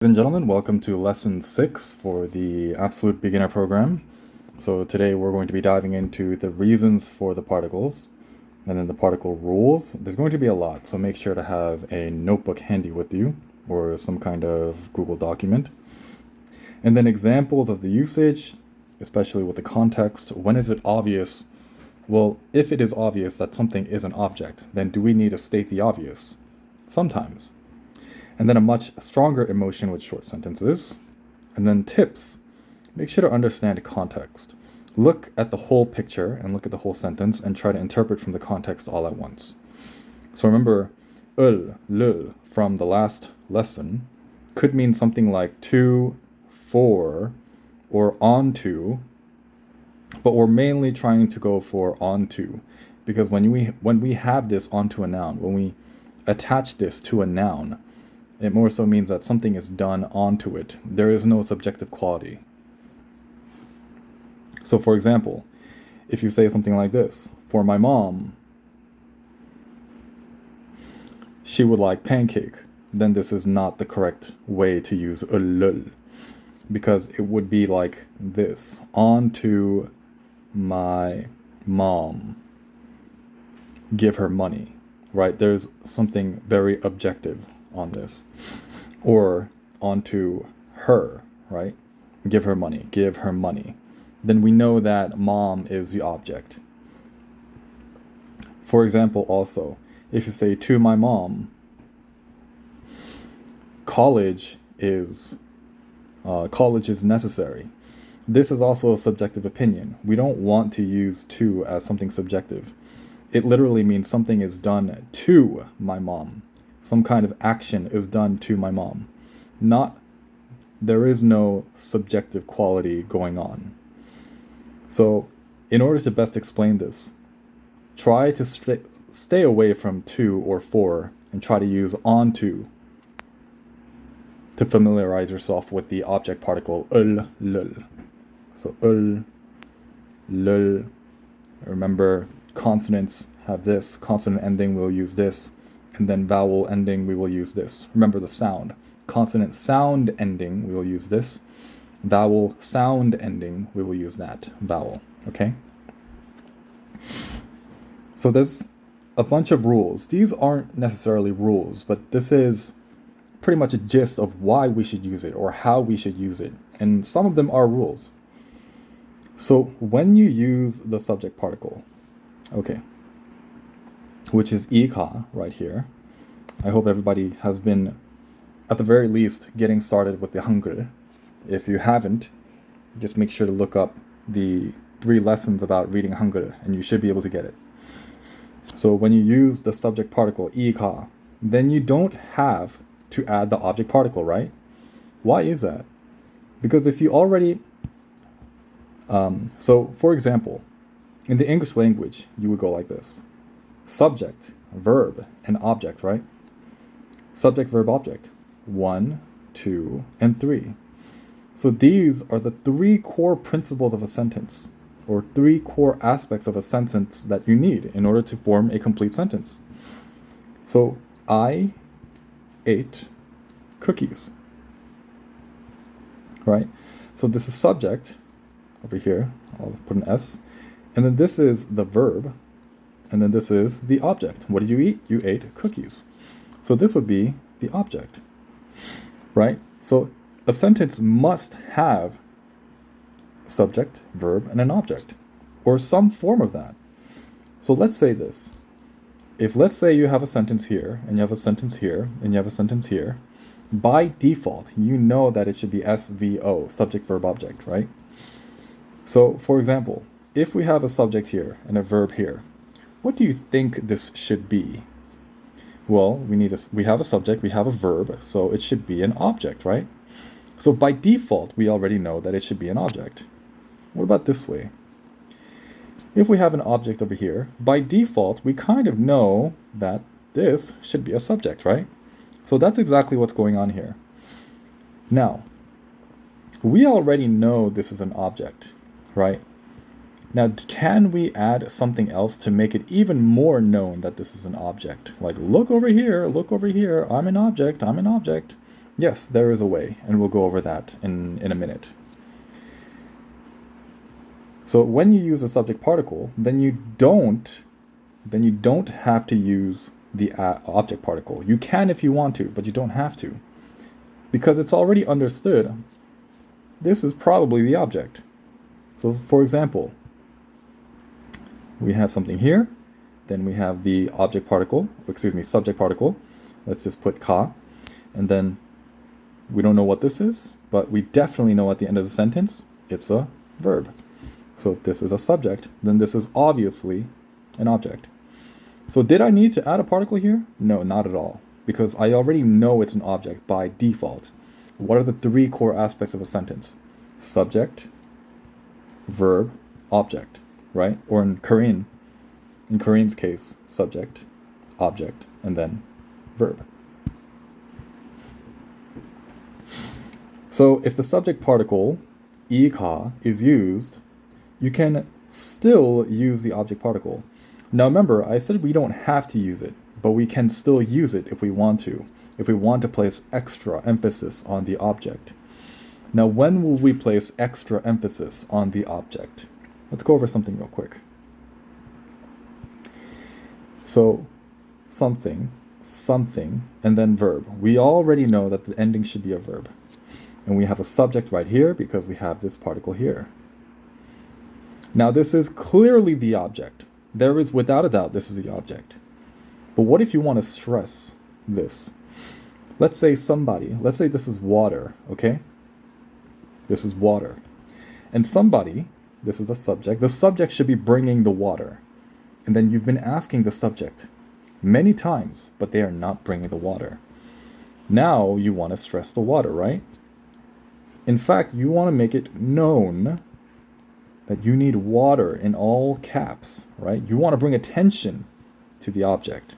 Ladies and gentlemen, welcome to lesson 6 for the Absolute Beginner program. So today we're going to be diving into the reasons for the particles and then the particle rules. There's going to be a lot, so make sure to have a notebook handy with you or some kind of Google document. And then examples of the usage, especially with the context. When is it obvious? Well, if it is obvious that something is an object, then do we need to state the obvious? Sometimes. And then a much stronger emotion with short sentences. And then tips. Make sure to understand context. Look at the whole picture and look at the whole sentence and try to interpret from the context all at once. So remember, le from the last lesson could mean something like to, for, or onto, but we're mainly trying to go for onto, because when we have this onto a noun, when we attach this to a noun, it more so means that something is done onto it. There is no subjective quality. So for example, if you say something like this, for my mom, she would like pancake, then this is not the correct way to use lul, because it would be like this, onto my mom, give her money, right? There's something very objective on this. Or onto her, right? Give her money, give her money. Then we know that mom is the object. For example, also, if you say to my mom, college is necessary. This is also a subjective opinion. We don't want to use to as something subjective. It literally means something is done to my mom. Some kind of action is done to my mom. There is no subjective quality going on. So, in order to best explain this, try to stay away from to or for and try to use onto to familiarize yourself with the object particle lul. So lul. Remember, consonants have this. Consonant ending, we'll use this. And then vowel ending, we will use this. Remember the sound. Consonant sound ending, we will use this. Vowel sound ending, we will use that vowel. Okay? So there's a bunch of rules. These aren't necessarily rules, but this is pretty much a gist of why we should use it or how we should use it. And some of them are rules. So when you use the subject particle, okay, which is ika right here. I hope everybody has been, at the very least, getting started with the Hangul. If you haven't, just make sure to look up the 3 lessons about reading Hangul, and you should be able to get it. So when you use the subject particle, ika, then you don't have to add the object particle, right? Why is that? Because if you already... so, for example, in the English language, you would go like this. Subject, verb, and object, right? Subject, verb, object. 1, 2, and 3. So these are the 3 core principles of a sentence, or 3 core aspects of a sentence that you need in order to form a complete sentence. So, I ate cookies. Right? So this is subject, over here, I'll put an S. And then this is the verb, and then this is the object. What did you eat? You ate cookies. So this would be the object, right? So a sentence must have subject, verb, and an object, or some form of that. So let's say this. If let's say you have a sentence here, and you have a sentence here, and you have a sentence here, by default, you know that it should be SVO, subject, verb, object, right? So, for example, if we have a subject here and a verb here, what do you think this should be? Well, we have a subject, we have a verb, so it should be an object, right? So by default, we already know that it should be an object. What about this way? If we have an object over here, by default, we kind of know that this should be a subject, right? So that's exactly what's going on here. Now, we already know this is an object, right? Now, can we add something else to make it even more known that this is an object? Like, look over here, I'm an object, I'm an object. Yes, there is a way, and we'll go over that in a minute. So when you use a subject particle, then you don't have to use the object particle. You can if you want to, but you don't have to. Because it's already understood, this is probably the object. So for example, we have something here, then we have the subject particle. Let's just put ka, and then we don't know what this is, but we definitely know at the end of the sentence, it's a verb. So if this is a subject, then this is obviously an object. So did I need to add a particle here? No, not at all, because I already know it's an object by default. What are the three core aspects of a sentence? Subject, verb, object, right? Or in Korean's case, subject, object, and then verb. So if the subject particle, 이가, is used, you can still use the object particle. Now remember, I said we don't have to use it, but we can still use it if we want to place extra emphasis on the object. Now when will we place extra emphasis on the object? Let's go over something real quick. So something, and then verb. We already know that the ending should be a verb. And we have a subject right here because we have this particle here. Now this is clearly the object. There is, without a doubt, this is the object. But what if you want to stress this? Let's say this is water, okay? This is water. And somebody, this is a subject, the subject should be bringing the water. And then you've been asking the subject many times, but they are not bringing the water. Now you want to stress the water, right? In fact, you want to make it known that you need water in all caps, right? You want to bring attention to the object.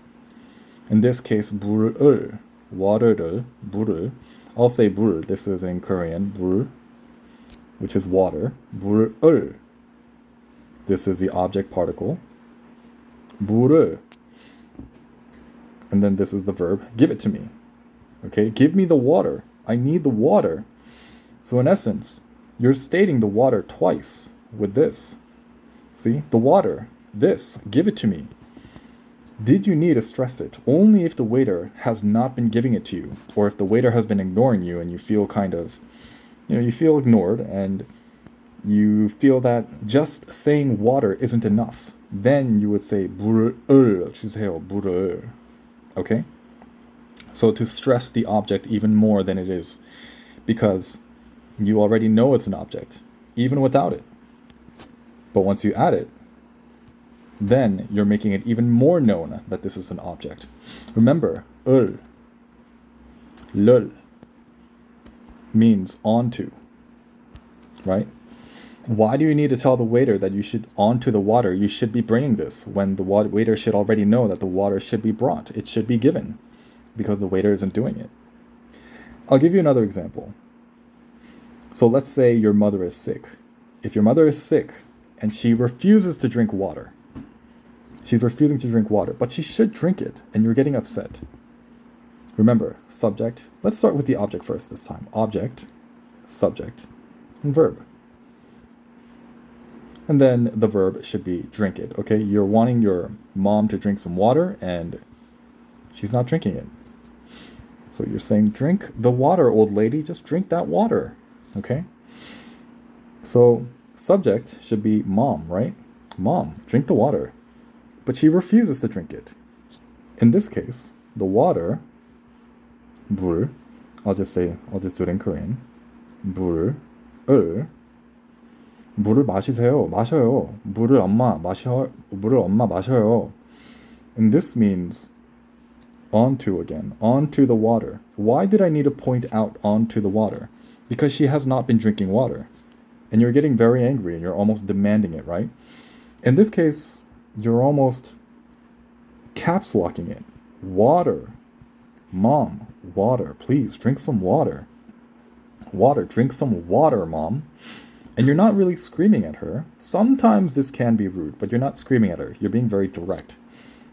In this case, 물을, water를, 물을. I'll say 물. This is in Korean, 물, which is water. 물을. This is the object particle. 물을. And then this is the verb, give it to me. Okay, give me the water. I need the water. So in essence, you're stating the water twice with this. See, the water, this, give it to me. Did you need to stress it? Only if the waiter has not been giving it to you, or if the waiter has been ignoring you and you feel you feel ignored and you feel that just saying water isn't enough. Then you would say 물을 주세요, 물을. Okay? So to stress the object even more than it is, because you already know it's an object, even without it. But once you add it, then you're making it even more known that this is an object. Remember, 을, 를 means onto, right? Why do you need to tell the waiter that you should onto the water, you should be bringing this, when the waiter should already know that the water should be brought, it should be given, because the waiter isn't doing it. I'll give you another example. So let's say your mother is sick. If your mother is sick and she refuses to drink water, she's refusing to drink water, but she should drink it, and you're getting upset. Remember, subject. Let's start with the object first this time. Object, subject, and verb. And then the verb should be drink it, okay? You're wanting your mom to drink some water, and she's not drinking it. So you're saying, drink the water, old lady, just drink that water, okay? So subject should be mom, right? Mom, drink the water. But she refuses to drink it. In this case, the water, 물, I'll just do it in Korean. 물을 마시세요. 마셔요. 물을 엄마 마셔요. And this means onto again, onto the water. Why did I need to point out onto the water? Because she has not been drinking water. And you're getting very angry and you're almost demanding it, right? In this case, you're almost caps locking it. Water. Mom, water. Please, drink some water. Water, drink some water, Mom. And you're not really screaming at her. Sometimes this can be rude, but you're not screaming at her. You're being very direct.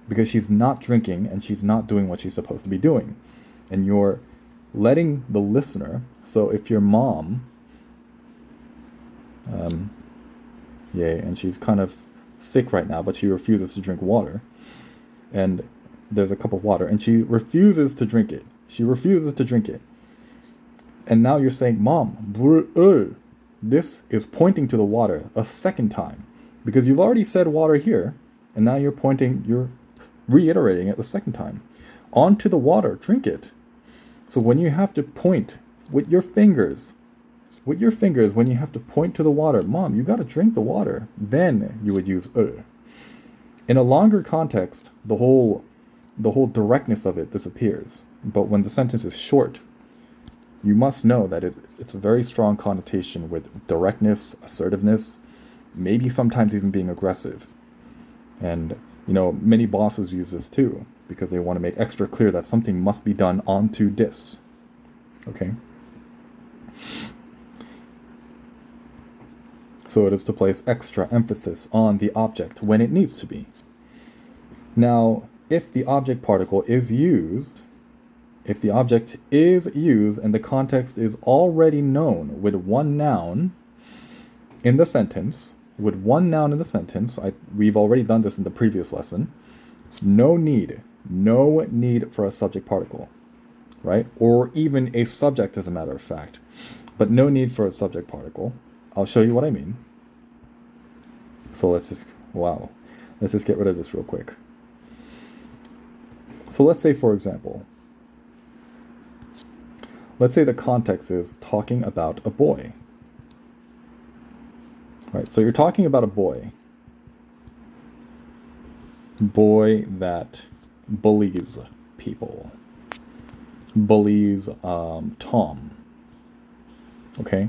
Because she's not drinking and she's not doing what she's supposed to be doing. And you're letting the listener, so if your mom, and she's kind of sick right now, but she refuses to drink water, and there's a cup of water, and she refuses to drink it. And now you're saying, Mom, this is pointing to the water a second time, because you've already said water here, and now you're reiterating it the second time. Onto the water, drink it. So when you have to point with your fingers, when you have to point to the water, Mom, you gotta drink the water, then you would use In a longer context, the whole directness of it disappears. But when the sentence is short, you must know that it's a very strong connotation with directness, assertiveness, maybe sometimes even being aggressive. And, many bosses use this too, because they want to make extra clear that something must be done onto this. Okay? So it is to place extra emphasis on the object when it needs to be. Now, if the object particle is used, and the context is already known with one noun in the sentence, we've already done this in the previous lesson, no need for a subject particle, right? Or even a subject, as a matter of fact, but no need for a subject particle. I'll show you what I mean. So let's just get rid of this real quick. So let's say, for example, the context is talking about a boy. Right, so you're talking about a boy that bullies people, bullies Tom. Okay,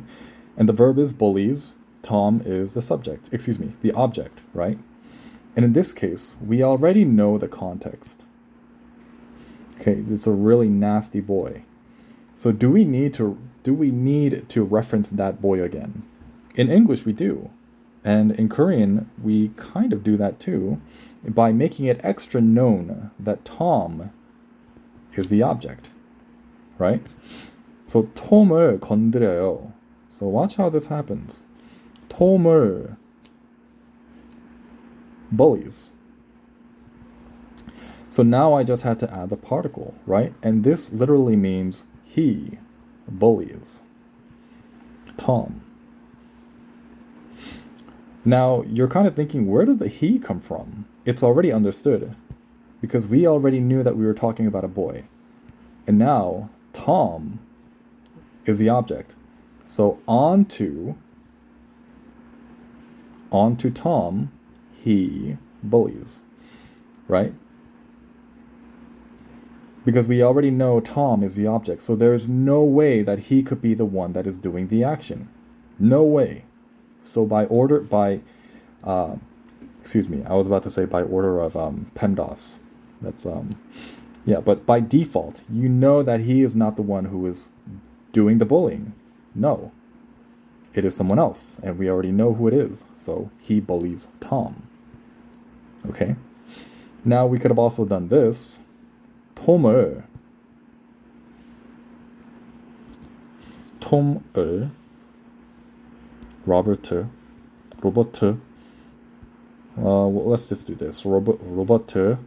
and the verb is bullies, Tom is the object, right? And in this case, we already know the context. Okay, it's a really nasty boy. So do we need to reference that boy again? In English, we do. And in Korean, we kind of do that too, by making it extra known that Tom is the object, right? So 톰을 건드려요. So watch how this happens. 톰을 bullies. So now I just had to add the particle, right? And this literally means he bullies Tom. Now, you're kind of thinking, where did the he come from? It's already understood, because we already knew that we were talking about a boy. And now, Tom is the object. So onto Tom, he bullies, right? Because we already know Tom is the object, so there's no way that he could be the one that is doing the action. No way. So by order of PEMDAS. That's but by default, you know that he is not the one who is doing the bullying. No. It is someone else, and we already know who it is. So he bullies Tom. Okay? Now we could have also done this. 톰을 로버트 let's just do this. 로버트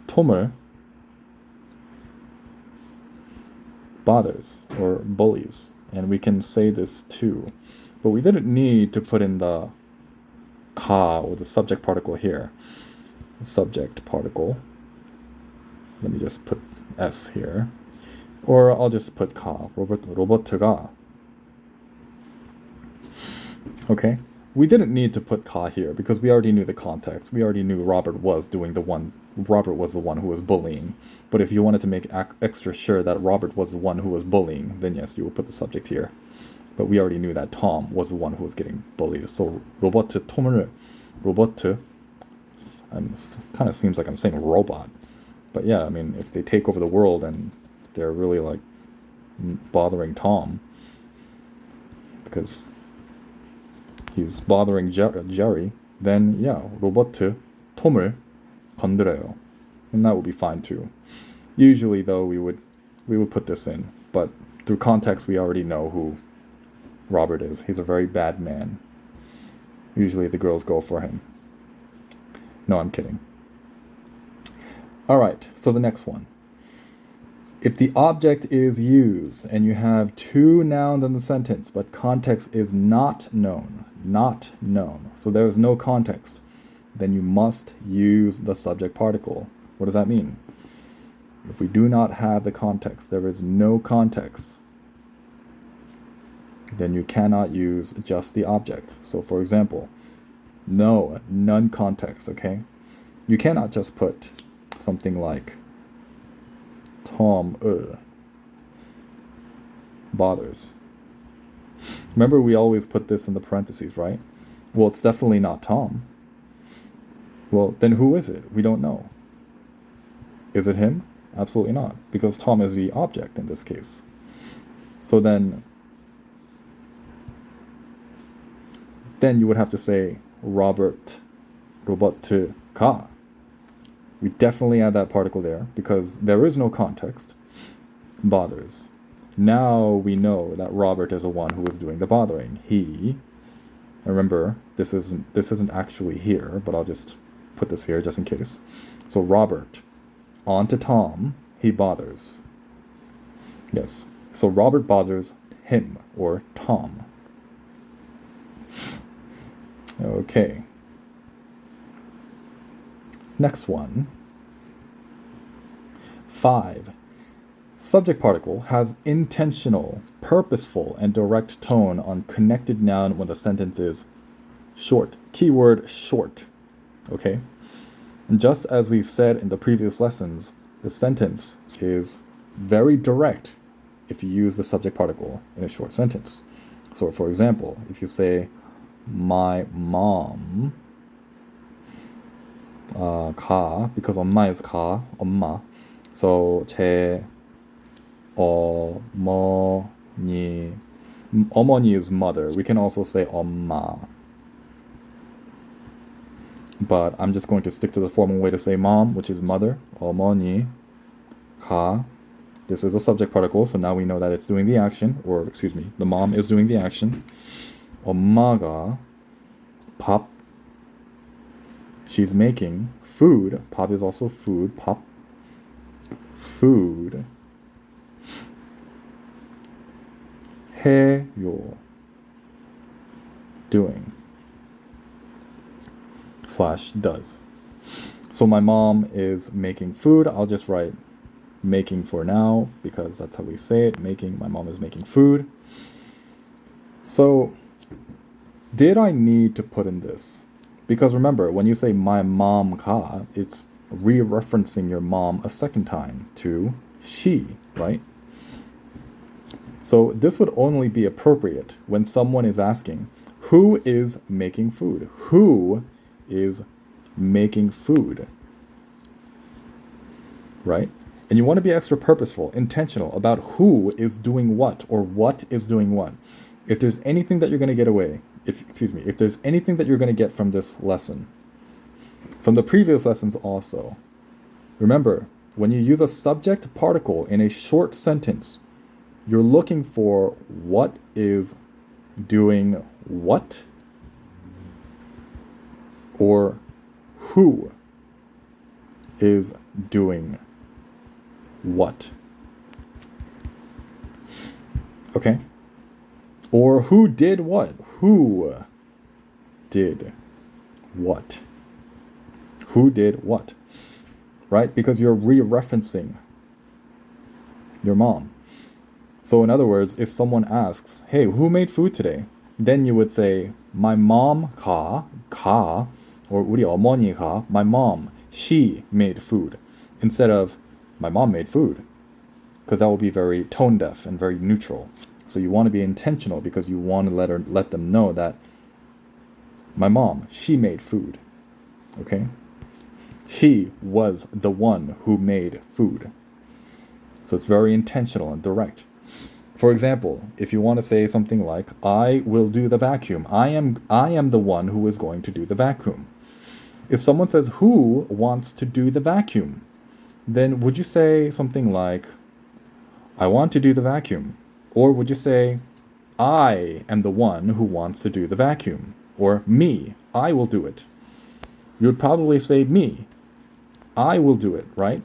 톰을 bothers or bullies, and we can say this too, but we didn't need to put in the 가 or the subject particle here. Subject particle. Let me just put S here. Or I'll just put 가. 로버트가. Okay? We didn't need to put 가 here because we already knew the context. We already knew Robert was the one who was bullying. But if you wanted to make extra sure that Robert was the one who was bullying, then yes, you would put the subject here. But we already knew that Tom was the one who was getting bullied. So 로버트 it kind of seems like I'm saying robot. But yeah, I mean, if they take over the world and they're really like bothering Tom because he's bothering Jerry, then yeah, 로버트 톰을 건드려요. And that would be fine too. Usually though, we would we would put this in. But through context, we already know who Robert is. He's a very bad man. Usually the girls go for him. No, I'm kidding. All right, so the next one. If the object is used and you have two nouns in the sentence, but context is not known, so there is no context, then you must use the subject particle. What does that mean? If we do not have the context, there is no context, then you cannot use just the object. So for example, no, none context, okay? You cannot just put something like Tom bothers. Remember, we always put this in the parentheses, right? Well, it's definitely not Tom. Well, then who is it? We don't know. Is it him? Absolutely not, because Tom is the object in this case. So then you would have to say Robert Ka. We definitely add that particle there because there is no context. Bothers. Now we know that Robert is the one who is doing the bothering. He. Remember, this isn't actually here, but I'll just put this here just in case. So Robert, on to Tom, he bothers. Yes. So Robert bothers him or Tom. Okay. Next one. 5. Subject particle has intentional, purposeful, and direct tone on connected noun when the sentence is short. Keyword short. Okay? And just as we've said in the previous lessons, the sentence is very direct if you use the subject particle in a short sentence. So for example, if you say, my mom, 가, because 엄마 is 가, 엄마. So 제 어머니, 어머니 is mother. We can also say 엄마. But I'm just going to stick to the formal way to say mom, which is mother. 어머니, 가. This is a subject particle, so now we know that it's doing the action, or excuse me, the mom is doing the action. 엄마가 밥. She's making food. 밥 is also food. 밥. Food. 해요. Doing. / does. So my mom is making food. I'll just write making for now because that's how we say it. Making. My mom is making food. So did I need to put in this? Because remember, when you say my mom ka, it's re-referencing your mom a second time to she, right? So this would only be appropriate when someone is asking, who is making food? Who is making food? Right? And you want to be extra purposeful, intentional about who is doing what or what is doing what. If there's anything that you're going to get away, if there's anything that you're going to get from this lesson, from the previous lessons also, remember, when you use a subject particle in a short sentence, you're looking for what is doing what, or who is doing what. Okay? Or who did what? Who did what? Who did what? Right? Because you're re-referencing your mom. So in other words, if someone asks, hey, who made food today? Then you would say, my mom 가, or 우리 어머니가, my mom, she made food. Instead of, my mom made food. Because that will be very tone deaf and very neutral. So you want to be intentional because you want to let them know that my mom, she made food. Okay? She was the one who made food. So it's very intentional and direct. For example, if you want to say something like, I will do the vacuum. I am the one who is going to do the vacuum. If someone says, who wants to do the vacuum? Then would you say something like, I want to do the vacuum. Or would you say, I am the one who wants to do the vacuum? Or me, I will do it. You would probably say me, I will do it, right?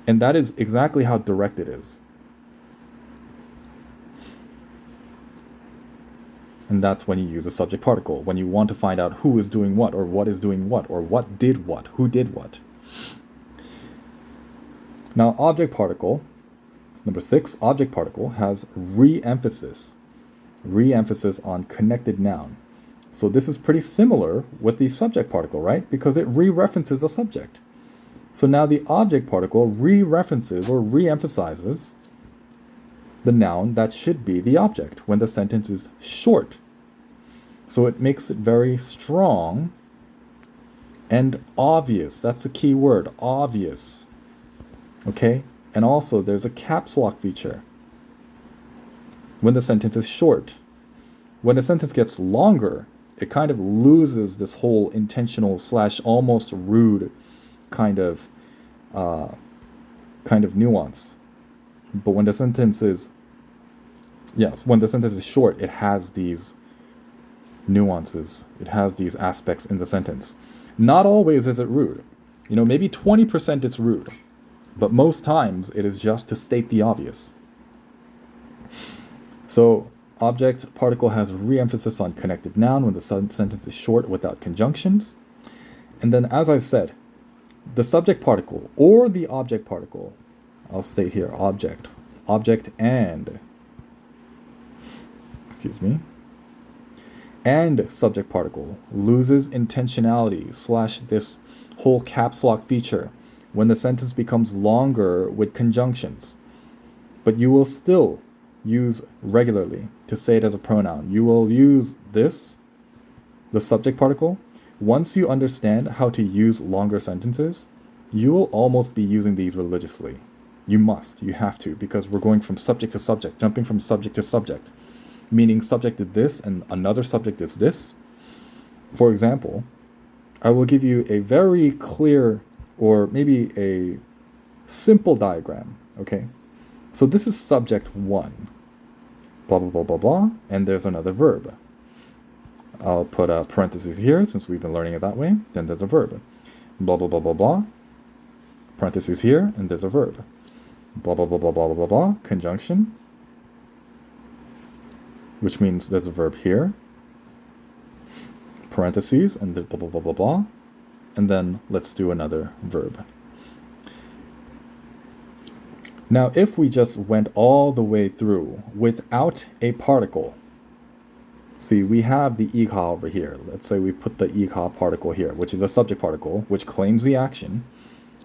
And that is exactly how direct it is. And that's when you use a subject particle, when you want to find out who is doing what, or what is doing what, or what did what, who did what. Now, object particle, number 6, object particle has re-emphasis on connected noun. So this is pretty similar with the subject particle, right? Because it re-references a subject. So now the object particle re-references or re-emphasizes the noun that should be the object when the sentence is short. So it makes it very strong and obvious. That's the key word, obvious. Okay? And also there's a caps lock feature when the sentence is short. When the sentence gets longer, it kind of loses this whole intentional / almost rude kind of nuance. But when the sentence is short, it has these nuances. It has these aspects in the sentence. Not always is it rude. Maybe 20% it's rude, but most times it is just to state the obvious. So object particle has re-emphasis on connected noun when the sentence is short without conjunctions. And then, as I've said, the subject particle or the object particle, I'll state here object and subject particle loses intentionality / this whole caps lock feature when the sentence becomes longer with conjunctions. But you will still use regularly to say it as a pronoun. You will use this, the subject particle. Once you understand how to use longer sentences, you will almost be using these religiously. You have to, because we're going from subject to subject, jumping from subject to subject, meaning subject is this and another subject is this. For example, I will give you a very clear or maybe a simple diagram, okay? So this is subject 1, blah, blah, blah, blah, blah, and there's another verb. I'll put a parenthesis here since we've been learning it that way. Then there's a verb. Blah, blah, blah, blah, blah. Parenthesis here, and there's a verb. Blah, blah, blah, blah, blah, blah, blah. Conjunction, which means there's a verb here. Parentheses, and blah, blah, blah, blah, blah. And then let's do another verb. Now, if we just went all the way through without a particle, see, we have the ika over here. Let's say we put the ika particle here, which is a subject particle, which claims the action.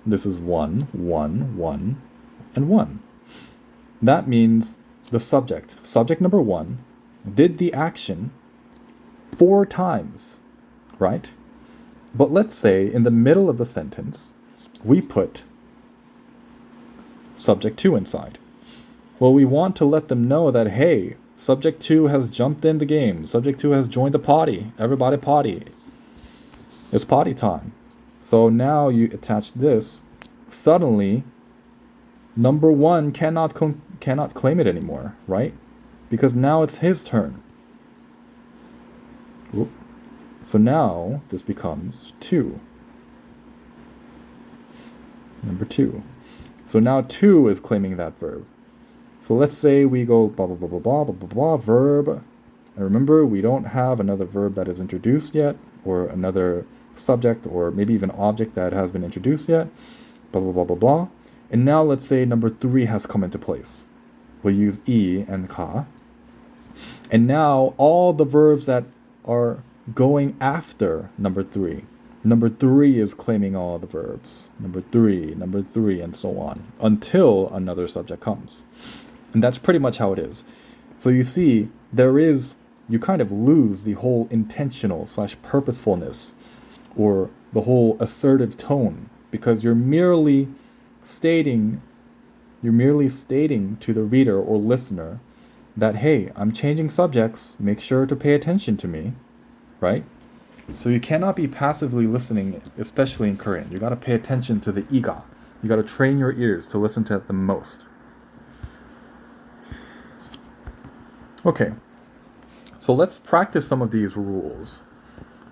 This is 1, 1, 1, and 1. That means the subject number 1, did the action 4 times, right? But let's say in the middle of the sentence, we put subject 2 inside. Well, we want to let them know that, hey, subject 2 has jumped in the game. Subject 2 has joined the party. Everybody party. It's party time. So now you attach this. Suddenly, number 1 cannot claim it anymore, right? Because now it's his turn. Oop. So now this becomes 2. Number 2. So now 2 is claiming that verb. So let's say we go blah, blah, blah, blah, blah, blah, blah, blah, verb. And remember, we don't have another verb that is introduced yet, or another subject, or maybe even object that has been introduced yet. Blah, blah, blah, blah, blah. And now let's say number 3 has come into place. We'll use I and ka. And now all the verbs that are going after number 3. Number 3 is claiming all the verbs. Number 3, and so on, until another subject comes. And that's pretty much how it is. So you see, you kind of lose the whole intentional / purposefulness, or the whole assertive tone, because you're merely stating to the reader or listener that, hey, I'm changing subjects, make sure to pay attention to me, right? So you cannot be passively listening, especially in Korean. You got to pay attention to the iga. You got to train your ears to listen to it the most. Okay, so let's practice some of these rules.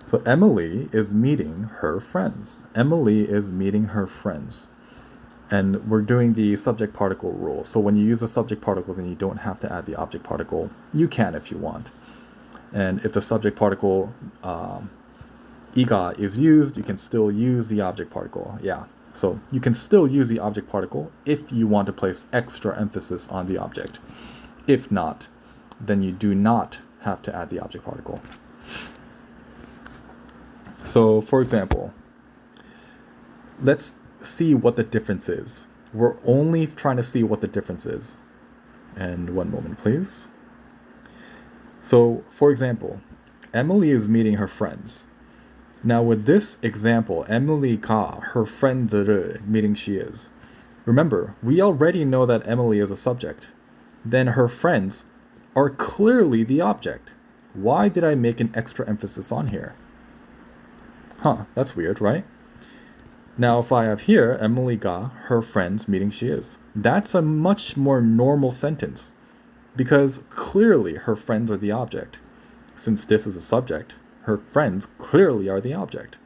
So Emily is meeting her friends. Emily is meeting her friends. And we're doing the subject particle rule. So when you use the subject particle, then you don't have to add the object particle. You can if you want. And if the subject particle iga is used, you can still use the object particle. Yeah. So you can still use the object particle if you want to place extra emphasis on the object. If not, then you do not have to add the object particle. So, for example, let's see what the difference is. We're only trying to see what the difference is. And one moment, please. So, for example, Emily is meeting her friends. Now, with this example, Emily가 her friend을 meaning she is. Remember, we already know that Emily is a subject. Then her friends are clearly the object. Why did I make an extra emphasis on here? That's weird, right? Now, if I have here, Emily가 her friends meaning she is. That's a much more normal sentence because clearly her friends are the object. Since this is a subject, her friends clearly are the object.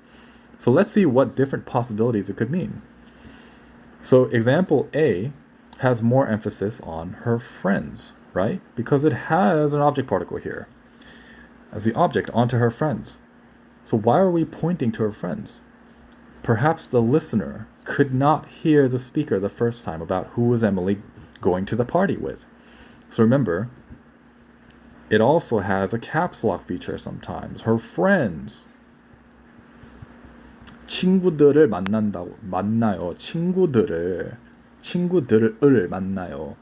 So let's see what different possibilities it could mean. So example A has more emphasis on her friends, right? Because it has an object particle here as the object onto her friends. So why are we pointing to her friends? Perhaps the listener could not hear the speaker the first time about who was Emily going to the party with. So remember, it also has a caps lock feature sometimes. Her friends. 친구들을 만나요. 친구들을 만나요.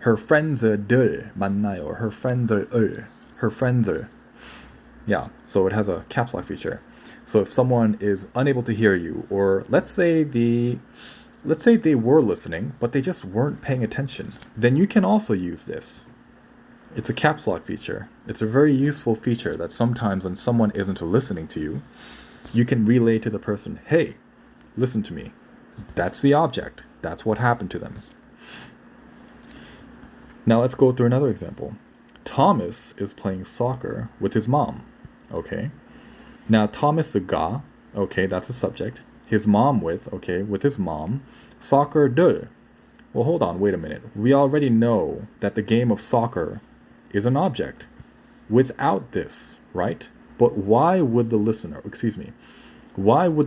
Her friends들 만나요. Her friends을. Yeah, so it has a caps lock feature. So if someone is unable to hear you, or let's say they were listening, but they just weren't paying attention, then you can also use this. It's a caps lock feature. It's a very useful feature that sometimes when someone isn't listening to you, you can relay to the person, hey, listen to me. That's the object. That's what happened to them. Now let's go through another example. Thomas is playing soccer with his mom. Okay. Now Thomas가, okay, that's a subject. His mom with his mom. Soccer들. Well, hold on, wait a minute. We already know that the game of soccer is an object without this, right? But why would the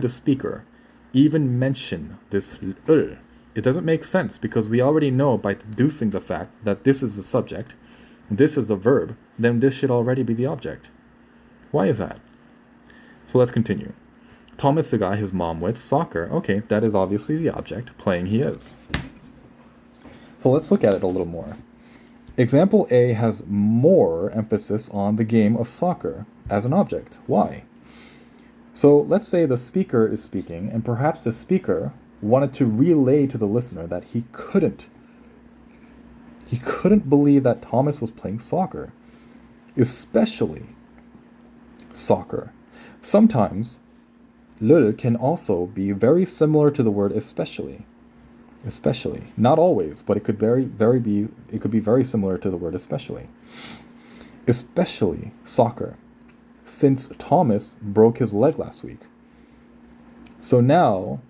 speaker even mention this 을? It doesn't make sense because we already know by deducing the fact that this is the subject, this is the verb, then this should already be the object. Why is that? So let's continue. Thomas가 his mom with soccer. Okay, that is obviously the object. Playing he is. So let's look at it a little more. Example A has more emphasis on the game of soccer as an object. Why? So let's say the speaker is speaking, and perhaps the speaker wanted to relay to the listener that he couldn't believe that Thomas was playing soccer, especially soccer. Sometimes 를 can also be very similar to the word especially. Especially. Not always, but it could be very similar to the word especially. Especially soccer, since Thomas broke his leg last week. So now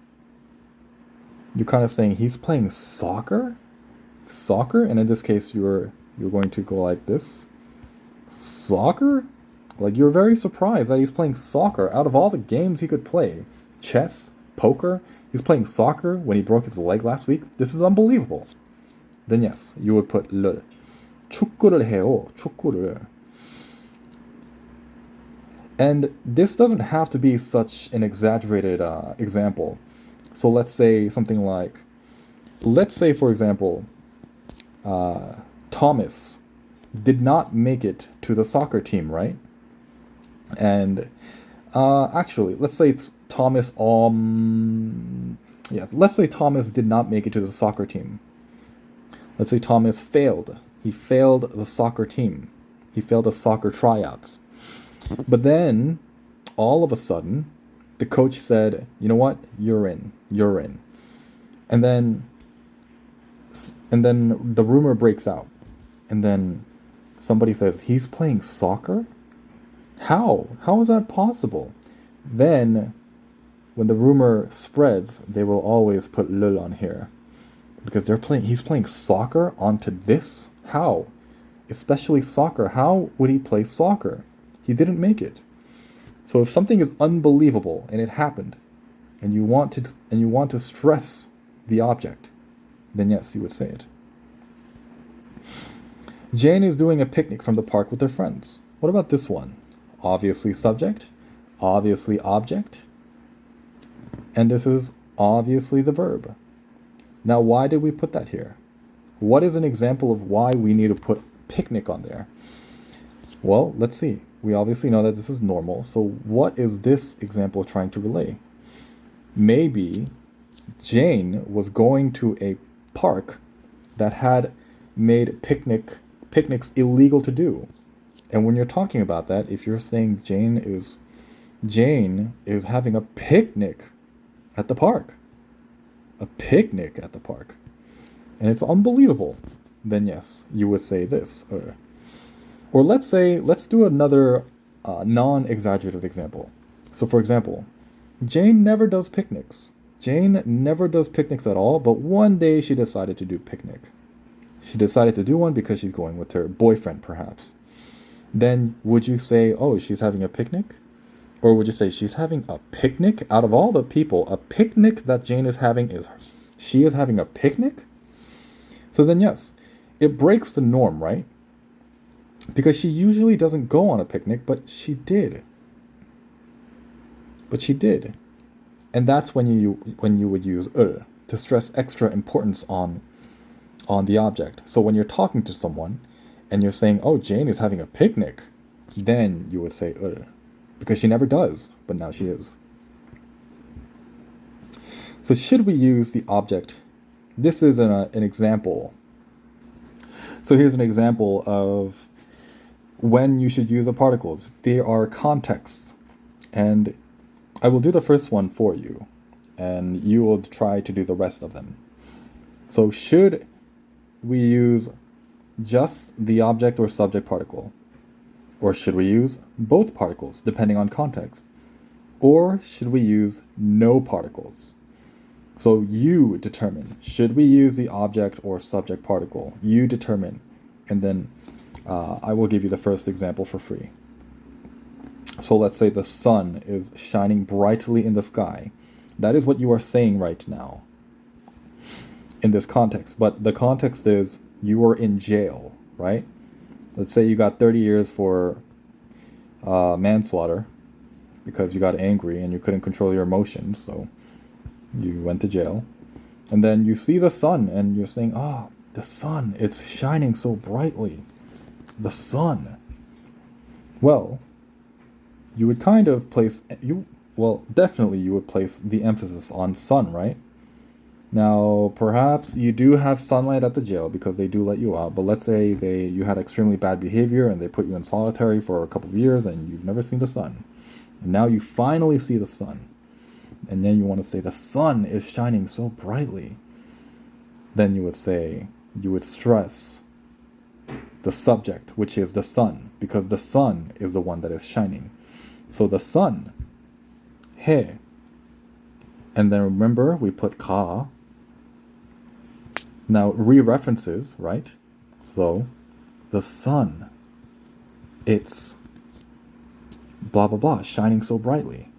you're kind of saying he's playing soccer? Soccer? And in this case you're going to go like this. Soccer? Like, you're very surprised that he's playing soccer. Out of all the games he could play, chess, poker, he's playing soccer when he broke his leg last week. This is unbelievable. Then yes, you would put 를. 축구를 해요. 축구를. And this doesn't have to be such an exaggerated example. So let's say something like, for example, Thomas did not make it to the soccer team, right? And actually, let's say it's Thomas. Let's say Thomas did not make it to the soccer team. Let's say Thomas failed. He failed the soccer team. He failed the soccer tryouts. But then, all of a sudden, the coach said, "You know what? You're in. And then the rumor breaks out, and then somebody says, he's playing soccer? How? How is that possible? Then, when the rumor spreads, they will always put le on here. Because he's playing soccer onto this? How? Especially soccer. How would he play soccer? He didn't make it. So if something is unbelievable and it happened, and you want to stress the object, then yes, you would say it. Jane is doing a picnic from the park with her friends. What about this one? Obviously subject, obviously object, and this is obviously the verb. Now, why did we put that here? What is an example of why we need to put picnic on there? Well, let's see. We obviously know that this is normal, so what is this example trying to relay? Maybe Jane was going to a park that had made picnics illegal to do. And when you're talking about that, if you're saying Jane is having a picnic at the park, a picnic at the park, and it's unbelievable, then yes, you would say this. Or let's do another non-exaggerative example. So for example, Jane never does picnics. Jane never does picnics at all, but one day she decided to do picnic. She decided to do one because she's going with her boyfriend, perhaps. Then would you say, oh, she's having a picnic? Or would you say she's having a picnic? Out of all the people, a picnic that Jane is having she is having a picnic? So then yes, it breaks the norm, right? Because she usually doesn't go on a picnic, but she did. And that's when you would use to stress extra importance on the object. So when you're talking to someone and you're saying, oh, Jane is having a picnic, then you would say because she never does, but now she is. So should we use the object? This is an example. So here's an example of when you should use the particles. They are contexts, and I will do the first one for you, and you will try to do the rest of them. So should we use just the object or subject particle? Or should we use both particles, depending on context? Or should we use no particles? So you determine, should we use the object or subject particle? You determine, and then I will give you the first example for free. So let's say the sun is shining brightly in the sky. That is what you are saying right now in this context. But the context is you are in jail, right? Let's say you got 30 years for manslaughter because you got angry and you couldn't control your emotions, so you went to jail. And then you see the sun and you're saying, the sun, it's shining so brightly. The sun. Well, you would kind of definitely you would place the emphasis on sun, right? Now, perhaps you do have sunlight at the jail because they do let you out, but let's say you had extremely bad behavior and they put you in solitary for a couple of years and you've never seen the sun. And now you finally see the sun. And then you want to say the sun is shining so brightly. Then you would stress the subject, which is the sun, because the sun is the one that is shining. So the sun, he. And then remember, we put ka. Now, re-references, right? So, the sun, it's blah, blah, blah, shining so brightly.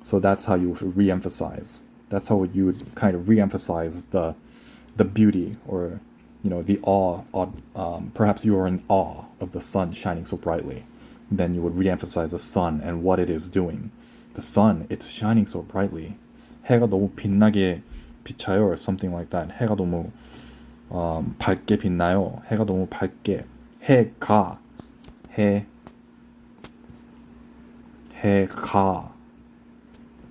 So that's how you would re-emphasize. That's how you would kind of re-emphasize the beauty, or, the awe. Perhaps you are in awe of the sun shining so brightly. Then you would re-emphasize the sun and what it is doing. The sun, it's shining so brightly. 해가 너무 빛나게 비쳐요, or something like that. 해가 너무 밝게 빛나요. 해가 너무 밝게. 해가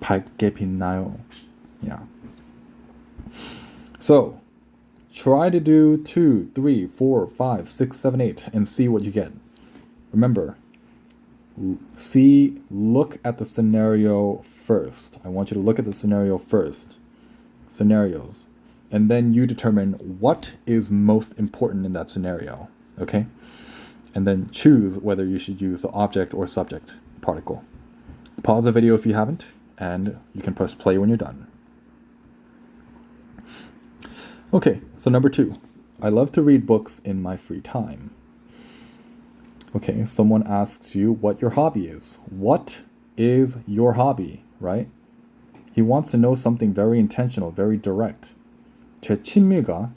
밝게 빛나요. Yeah. So, try to do 2, 3, 4, 5, 6, 7, 8 and see what you get. Remember, look at the scenario first. I want you to look at the scenario first. Scenarios. And then you determine what is most important in that scenario. Okay? and then choose whether you should use the object or subject particle. Pause the video if you haven't, and you can press play when you're done. Okay, so number 2. I love to read books in my free time. Okay, someone asks you what your hobby is. What is your hobby, right? He wants to know something very intentional, very direct. 제 취미가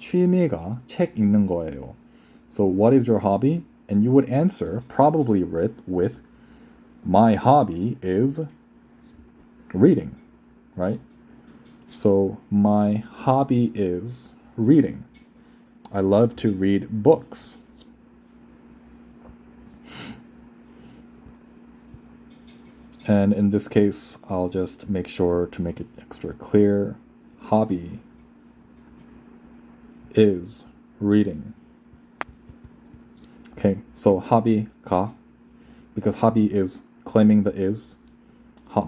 책 읽는 거예요. So what is your hobby? And you would answer probably with my hobby is reading, right? So my hobby is reading. I love to read books. And in this case, I'll just make sure to make it extra clear. Hobby is reading. Okay, so hobby가, because hobby is claiming the is.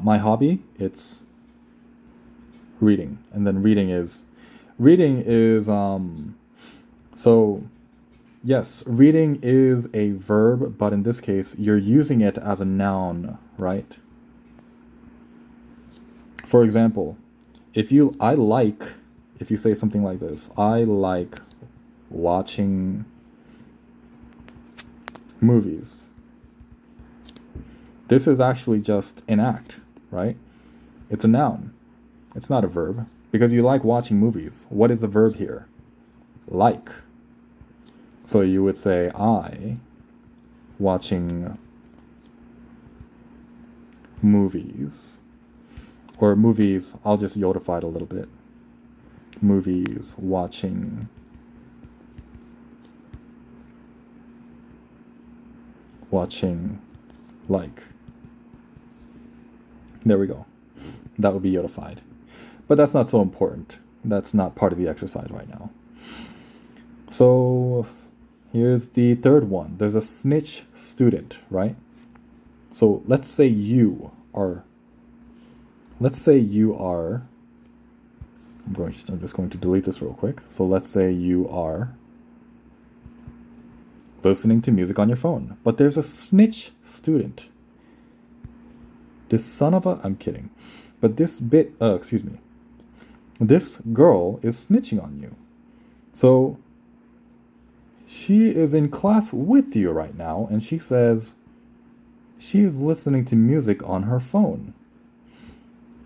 My hobby, it's reading. And then reading is, so yes, reading is a verb, but in this case, you're using it as a noun, right? For example, if you say something like this, I like watching movies. This is actually just an act, right? It's a noun. It's not a verb. Because you like watching movies. What is the verb here? Like. So you would say, I watching movies. Or movies, I'll just yodify it a little bit. Movies, watching like. There we go. That would be yodified. But that's not so important. That's not part of the exercise right now. So here's the third one. There's a snitch student, right? So let's say you are I'm just going to delete this real quick. So let's say you are listening to music on your phone, but there's a snitch student. I'm kidding. But this girl is snitching on you. So she is in class with you right now, and she says she is listening to music on her phone.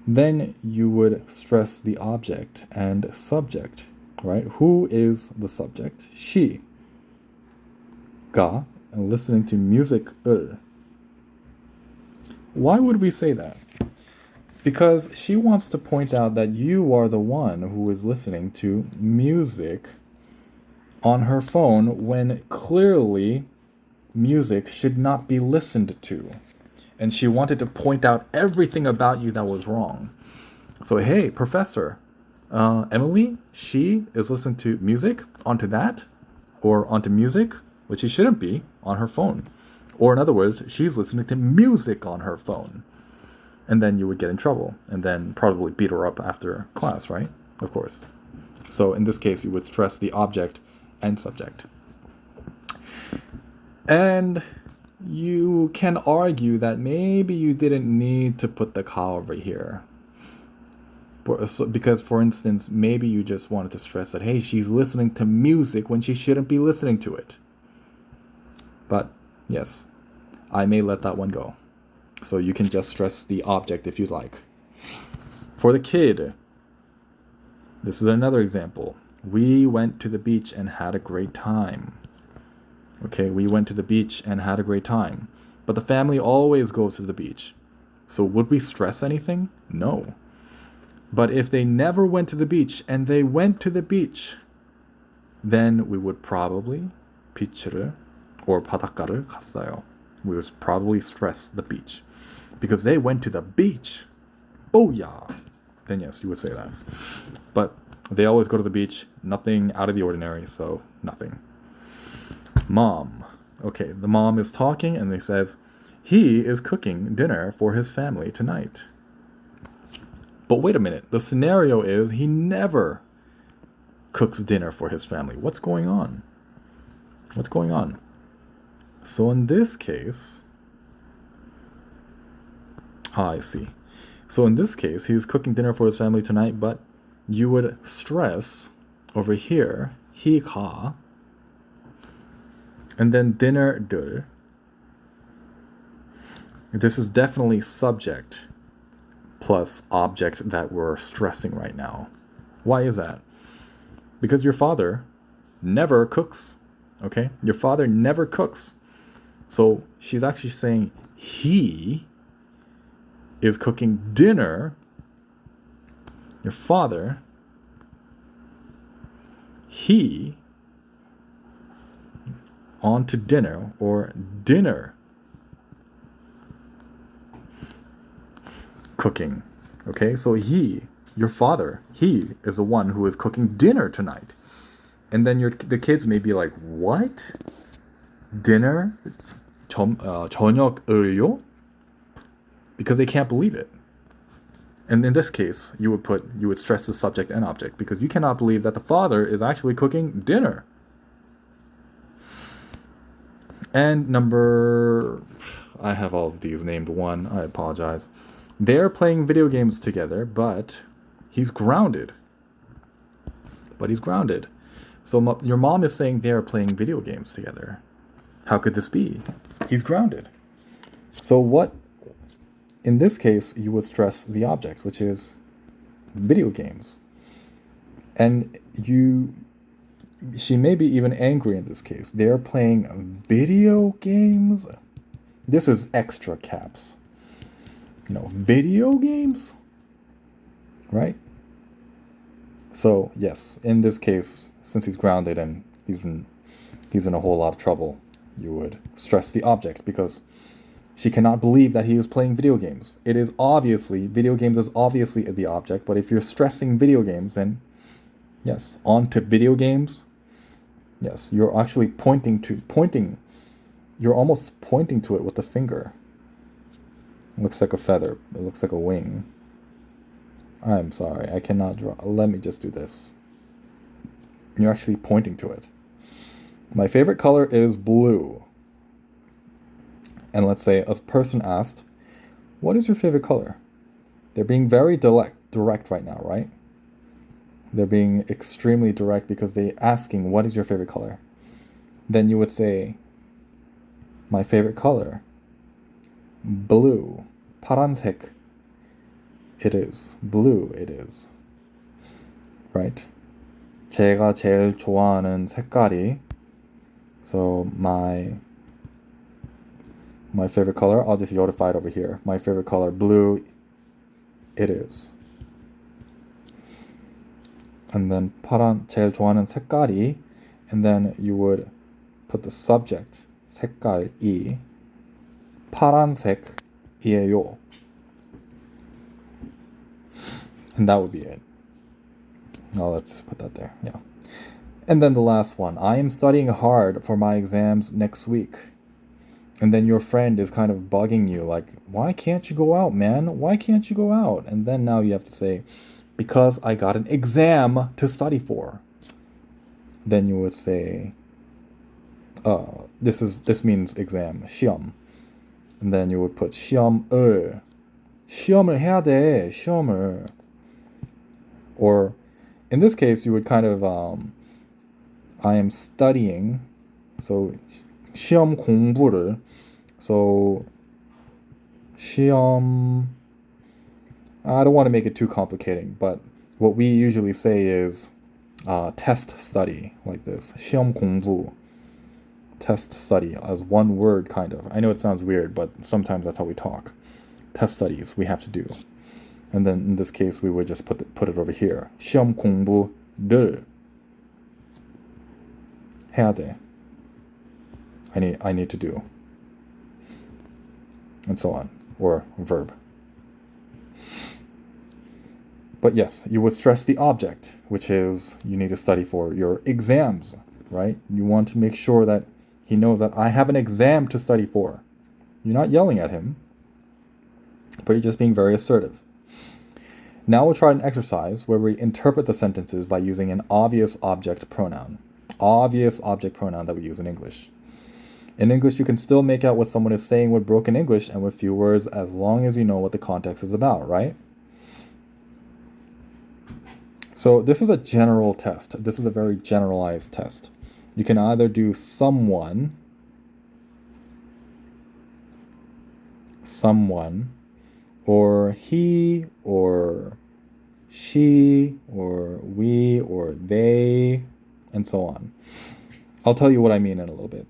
Then you would stress the object and subject, right? Who is the subject? She. 가, and listening to music-을. Why would we say that? Because she wants to point out that you are the one who is listening to music on her phone when clearly music should not be listened to. And she wanted to point out everything about you that was wrong. So, hey, professor, Emily, she is listening to music onto that, or onto music, which she shouldn't be, on her phone. Or in other words, she's listening to music on her phone. And then you would get in trouble, and then probably beat her up after class, right? Of course. So in this case, you would stress the object and subject. And you can argue that maybe you didn't need to put the ka over here. Because, for instance, maybe you just wanted to stress that, hey, she's listening to music when she shouldn't be listening to it. But, yes, I may let that one go. So you can just stress the object if you'd like. For the kid, this is another example. We went to the beach and had a great time. Okay, we went to the beach and had a great time. But the family always goes to the beach. So would we stress anything? No. But if they never went to the beach and they went to the beach, then we would probably 비치를 or 바닷가를 갔어요. We would probably stress the beach. Because they went to the beach. Oh yeah. Then yes, you would say that. But they always go to the beach. Nothing out of the ordinary, so nothing. Mom. Okay, the mom is talking and they says, he is cooking dinner for his family tonight. But wait a minute. The scenario is he never cooks dinner for his family. What's going on? What's going on? So in this case, I see. So in this case, he's cooking dinner for his family tonight, but you would stress over here, he가, and then dinner들. This is definitely subject plus object that we're stressing right now. Why is that? Because your father never cooks, okay? Your father never cooks. So she's actually saying he is cooking dinner. Your father, he, on to dinner, or dinner cooking. Okay, so he, your father, he is the one who is cooking dinner tonight. And then the kids may be like, what? Dinner? 저녁을요? Because they can't believe it. And in this case, you would stress the subject and object because you cannot believe that the father is actually cooking dinner. And I have all of these named one, I apologize. They're playing video games together, but he's grounded. So your mom is saying they are playing video games together. How could this be? He's grounded. So what, in this case, you would stress the object, which is video games. And she may be even angry in this case. They're playing video games. This is extra caps. Video games? Right? So, yes, in this case, since he's grounded and he's in a whole lot of trouble, you would stress the object because she cannot believe that he is playing video games. Video games is obviously the object, but if you're stressing video games, then yes, on to video games. Yes, you're actually you're almost pointing to it with the finger. It looks like a feather. It looks like a wing. I'm sorry, I cannot draw. Let me just do this. You're actually pointing to it. My favorite color is blue. And let's say a person asked, what is your favorite color? They're being very direct right now, right? They're being extremely direct because they're asking, what is your favorite color? Then you would say, my favorite color, blue. 파란색. It is. Blue it is. Right? 제가 제일 좋아하는 색깔이. So my favorite color, I'll just yodify it over here. My favorite color, blue it is. And then 제일 좋아하는 색깔이, and then you would put the subject, 색깔이, 파란색이에요. And that would be it. Oh, let's just put that there. Yeah. And then the last one. I am studying hard for my exams next week. And then your friend is kind of bugging you, like, why can't you go out, man? Why can't you go out? And then now you have to say, because I got an exam to study for. Then you would say, this means exam, 시험. And then you would put 시험을 해야 돼, 시험을. Or in this case, you would kind of, I am studying, so 시험 공부를, so 시험, I don't want to make it too complicating, but what we usually say is test study, like this. 시험 공부, test study, as one word, kind of. I know it sounds weird, but sometimes that's how we talk. Test studies we have to do. And then in this case, we would just put it over here. 시험 공부를 해야 돼. I need to do. And so on. Or verb. But yes, you would stress the object, which is you need to study for your exams, right? You want to make sure that he knows that I have an exam to study for. You're not yelling at him, but you're just being very assertive. Now we'll try an exercise where we interpret the sentences by using an obvious object pronoun. Obvious object pronoun that we use in English. In English, you can still make out what someone is saying with broken English and with few words as long as you know what the context is about, right? So this is a general test. This is a very generalized test. You can either do someone, or he, or she, or we, or they, and so on. I'll tell you what I mean in a little bit.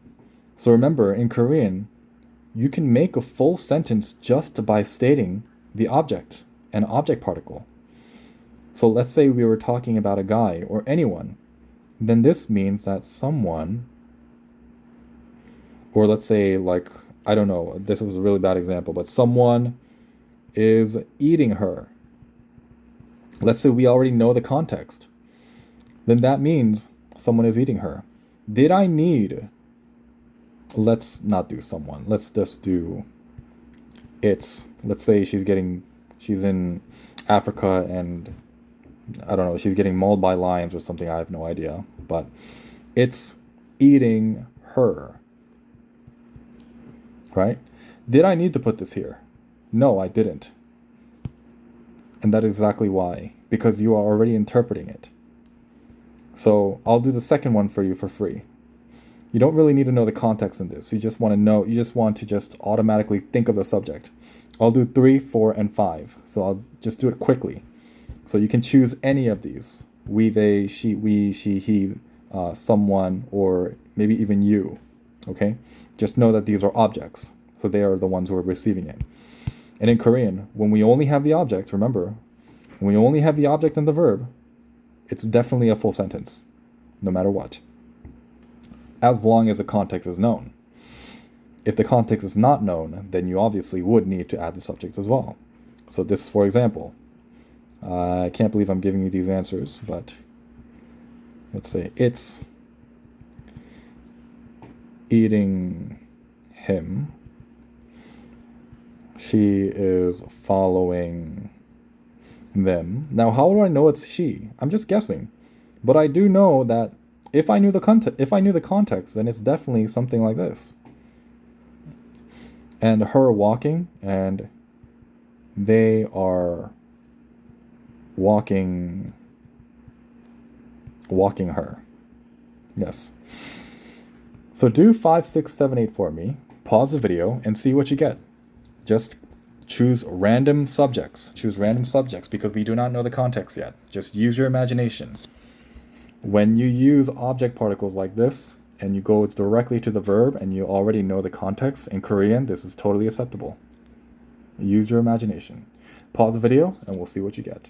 So remember, in Korean, you can make a full sentence just by stating the object, an object particle. So let's say we were talking about a guy or anyone, then this means that someone, or let's say like, I don't know, this is a really bad example, but someone is eating her. Let's say we already know the context. Then that means someone is eating her. Did I need, let's not do someone, let's just do it's. Let's say she's in Africa and I don't know, she's getting mauled by lions or something, I have no idea. But it's eating her. Right? Did I need to put this here? No, I didn't. And that is exactly why. Because you are already interpreting it. So I'll do the second one for you for free. You don't really need to know the context in this. You just want to just automatically think of the subject. I'll do 3, 4, and 5. So I'll just do it quickly. So you can choose any of these. We, they, she, he, someone, or maybe even you. Okay? Just know that these are objects. So they are the ones who are receiving it. And in Korean, when we only have the object, remember, when we only have the object and the verb, it's definitely a full sentence, no matter what. As long as the context is known. If the context is not known, then you obviously would need to add the subject as well. So this, for example, I can't believe I'm giving you these answers, but let's say it's eating him. She is following them. Now, how do I know it's she? I'm just guessing. But I do know that if I knew the context, then it's definitely something like this. And her walking, and they are walking her. Yes. So do 5, 6, 7, 8 for me. Pause the video and see what you get. Just choose random subjects. Choose random subjects because we do not know the context yet. Just use your imagination. When you use object particles like this and you go directly to the verb and you already know the context, in Korean, this is totally acceptable. Use your imagination. Pause the video and we'll see what you get.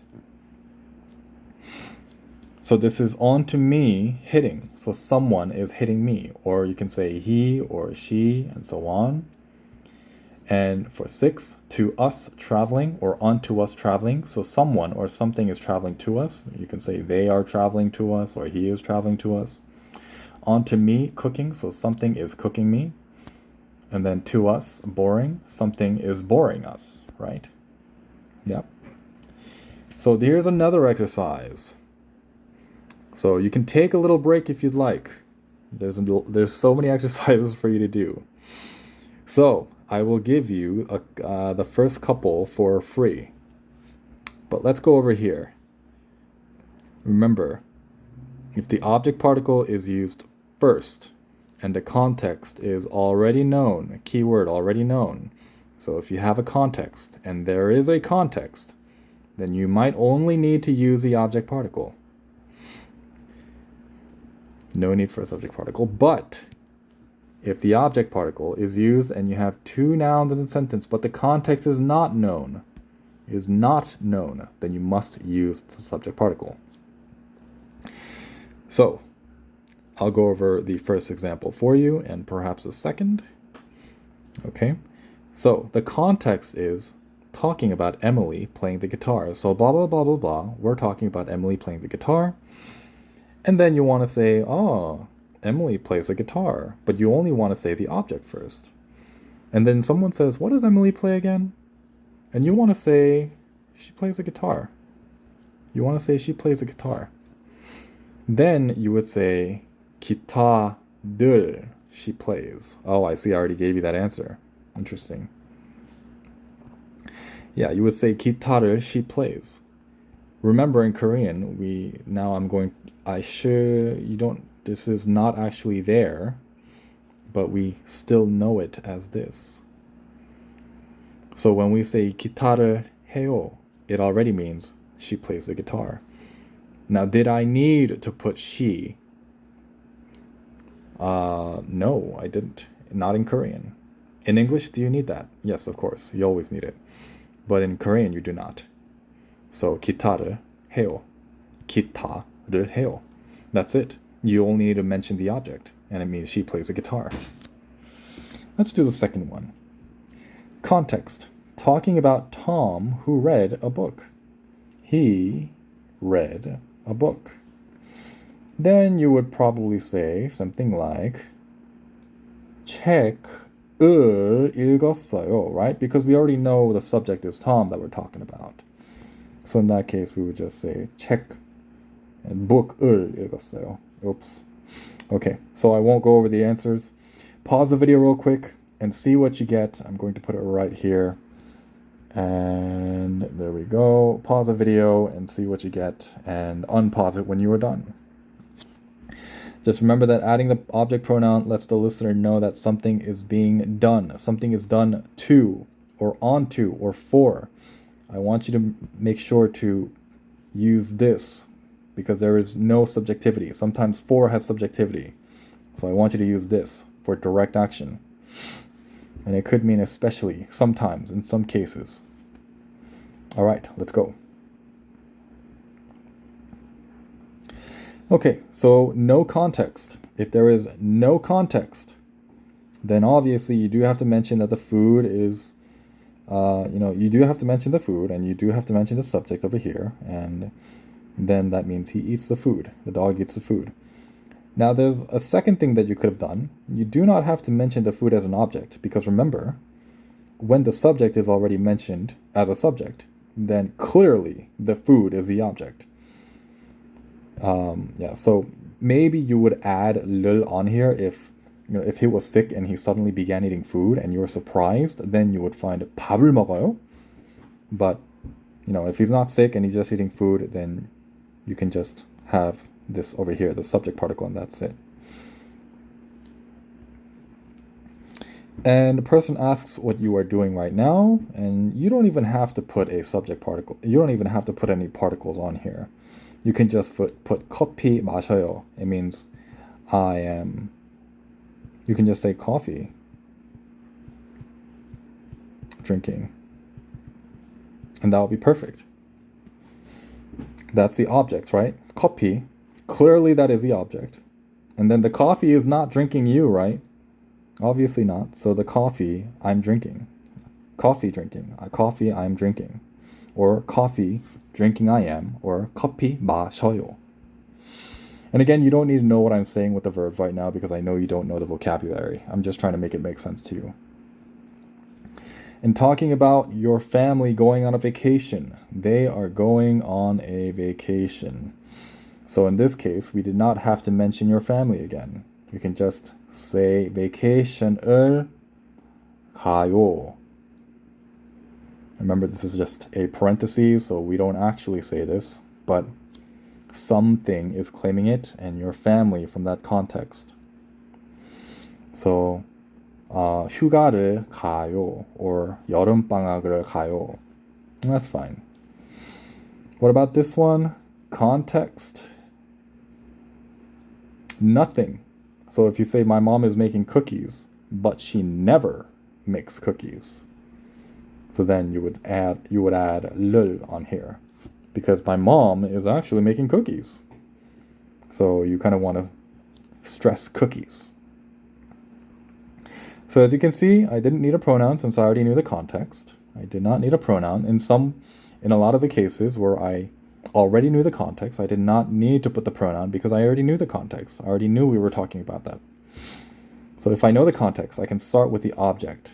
So this is on to me hitting. So someone is hitting me. Or you can say he or she and so on. And for 6, to us traveling or onto us traveling. So someone or something is traveling to us. You can say they are traveling to us or he is traveling to us. Onto me cooking. So something is cooking me. And then to us boring. Something is boring us, right? Yep. So here's another exercise. So you can take a little break if you'd like. There's so many exercises for you to do. So I will give you the first couple for free. But let's go over here. Remember, if the object particle is used first and the context is already known, a keyword already known. So if you have a context and there is a context, then you might only need to use the object particle. No need for a subject particle, but if the object particle is used and you have 2 nouns in a sentence, but the context is not known, then you must use the subject particle. So, I'll go over the first example for you and perhaps a second. Okay, so the context is talking about Emily playing the guitar. So blah, blah, blah, blah, blah. We're talking about Emily playing the guitar. And then you want to say, oh, Emily plays a guitar, but you only want to say the object first. And then someone says, what does Emily play again? And you want to say, she plays a guitar. You want to say she plays a guitar. Then you would say, 기타들 she plays. Oh, I see. I already gave you that answer. Interesting. Yeah, you would say 기타를 she plays. Remember in Korean, you don't, this is not actually there, but we still know it as this. So when we say 기타를 해요, it already means she plays the guitar. Now, did I need to put she? No, I didn't. Not in Korean. In English, do you need that? Yes, of course. You always need it. But in Korean, you do not. So 기타를 해요. 기타를 해요. That's it. You only need to mention the object, and it means she plays a guitar. Let's do the second one. Context. Talking about Tom who read a book. He read a book. Then you would probably say something like 책을 읽었어요, right? Because we already know the subject is Tom that we're talking about. So in that case, we would just say 책 and book을 읽었어요. Oops. Okay, so I won't go over the answers. Pause the video real quick and see what you get. I'm going to put it right here. And there we go. Pause the video and see what you get, and unpause it when you are done. Just remember that adding the object pronoun lets the listener know that something is being done. Something is done to, or onto, or for. I want you to make sure to use this because there is no subjectivity. Sometimes for has subjectivity. So I want you to use this for direct action. And it could mean especially, sometimes, in some cases. All right, let's go. Okay, so no context. If there is no context, then obviously you do have to mention that the food is, you do have to mention the food, and you do have to mention the subject over here, and then that means he eats the food. The dog eats the food. Now, there's a second thing that you could have done. You do not have to mention the food as an object, because remember, when the subject is already mentioned as a subject, then clearly the food is the object. So maybe you would add lil on here if he was sick and he suddenly began eating food and you were surprised, then you would find 밥을 먹어요. But if he's not sick and he's just eating food, then you can just have this over here, the subject particle, and that's it. And the person asks what you are doing right now, and you don't even have to put a subject particle. You don't even have to put any particles on here. You can just put 커피 마셔요. It means I am. You can just say coffee drinking. And that will be perfect. That's the object, right? 커피. Clearly that is the object. And then the coffee is not drinking you, right? Obviously not. So the coffee, I'm drinking. Coffee drinking. Coffee, I'm drinking. Or coffee, drinking I am. Or 커피 마셔요. And again, you don't need to know what I'm saying with the verbs right now because I know you don't know the vocabulary. I'm just trying to make it make sense to you. And talking about your family going on a vacation. They are going on a vacation. So in this case, we did not have to mention your family again. You can just say vacation을 가요. Remember, this is just a parenthesis, so we don't actually say this, but something is claiming it and your family from that context. So 휴가를 가요 or 여름방학을 가요. That's fine. What about this one? Context. Nothing. So if you say my mom is making cookies, but she never makes cookies, so then you would add 를 on here because my mom is actually making cookies. So you kind of want to stress cookies. So as you can see, I didn't need a pronoun since I already knew the context. I did not need a pronoun. In a lot of the cases where I already knew the context, I did not need to put the pronoun because I already knew the context. I already knew we were talking about that. So if I know the context, I can start with the object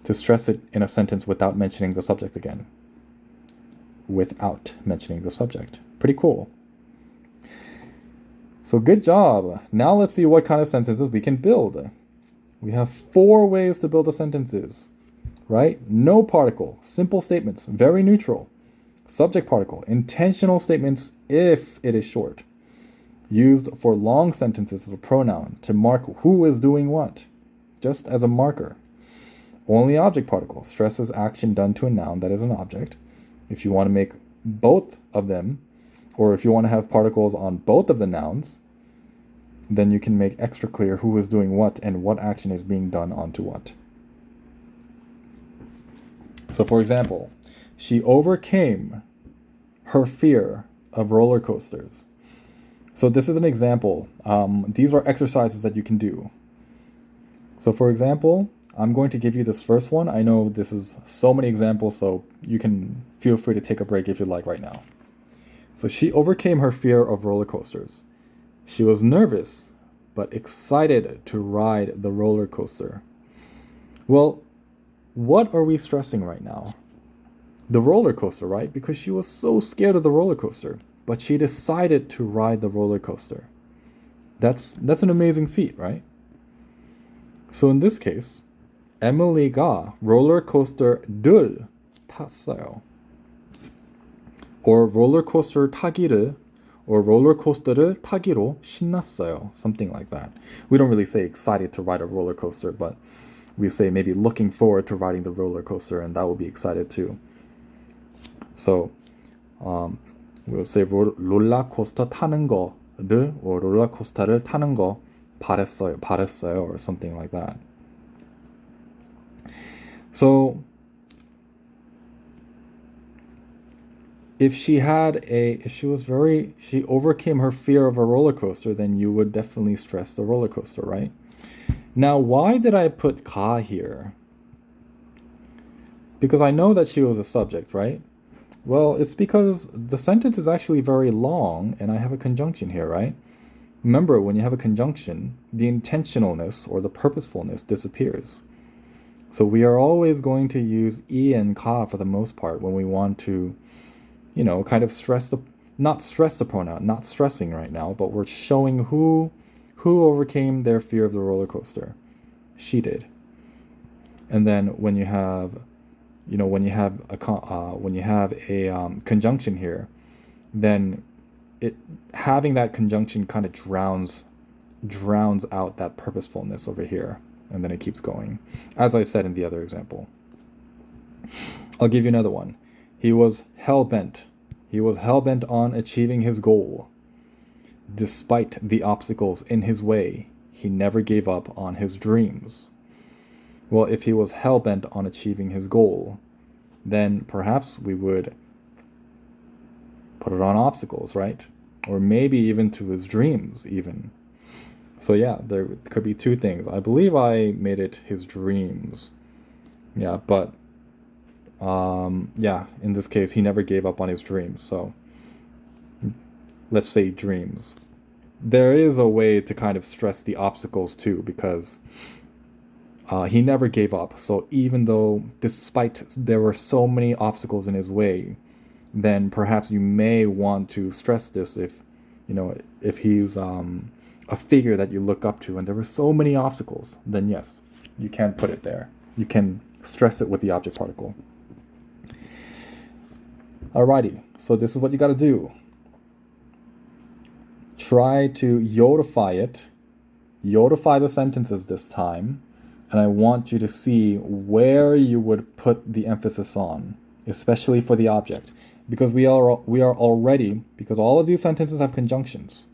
to stress it in a sentence without mentioning the subject again. Without mentioning the subject. Pretty cool. So good job. Now let's see what kind of sentences we can build. We have 4 ways to build the sentences, right? No particle, simple statements, very neutral. Subject particle, intentional statements if it is short. Used for long sentences as a pronoun to mark who is doing what, just as a marker. Only object particle stresses action done to a noun that is an object. If you want to make both of them, or if you want to have particles on both of the nouns, then you can make extra clear who is doing what and what action is being done onto what. So for example, she overcame her fear of roller coasters. So this is an example. These are exercises that you can do. So for example, I'm going to give you this first one. I know this is so many examples, so you can feel free to take a break if you'd like right now. So she overcame her fear of roller coasters. She was nervous, but excited to ride the roller coaster. Well, what are we stressing right now? The roller coaster, right? Because she was so scared of the roller coaster, but she decided to ride the roller coaster. That's an amazing feat, right? So in this case, Emily가 롤러코스터를 탔어요. Or 롤러코스터 타기를 or 롤러코스터를 타기로 신났어요. Something like that. We don't really say excited to ride a roller coaster, but we say maybe looking forward to riding the roller coaster, and that will be excited too. So we'll say 롤러코스터 타는 거를 or 롤러코스터를 타는 거 바랬어요 or something like that. So if she overcame her fear of a roller coaster, then you would definitely stress the roller coaster, right? Now, why did I put 가 here? Because I know that she was a subject, right? Well, it's because the sentence is actually very long and I have a conjunction here, right? Remember, when you have a conjunction, the intentionalness or the purposefulness disappears. So we are always going to use 이 and 가 for the most part when we want to, kind of not stress the pronoun, not stressing right now, but we're showing who overcame their fear of the roller coaster. She did. And then when you have a conjunction here, then having that conjunction kind of drowns out that purposefulness over here, and then it keeps going, as I said in the other example. I'll give you another one. He was hell-bent on achieving his goal. Despite the obstacles in his way, he never gave up on his dreams. Well, if he was hell-bent on achieving his goal, then perhaps we would put it on obstacles, right? Or maybe even to his dreams, even. So yeah, there could be 2 things. I believe I made it his dreams. Yeah, but in this case, he never gave up on his dreams. So let's say dreams. There is a way to kind of stress the obstacles too, because he never gave up. So even though, despite there were so many obstacles in his way, then perhaps you may want to stress this if he's a figure that you look up to and there were so many obstacles, then yes, you can put it there. You can stress it with the object particle. Alrighty, so this is what you got to do. Try to yodify the sentences this time, and I want you to see where you would put the emphasis on, especially for the object, because we are already, because all of these sentences have conjunctions.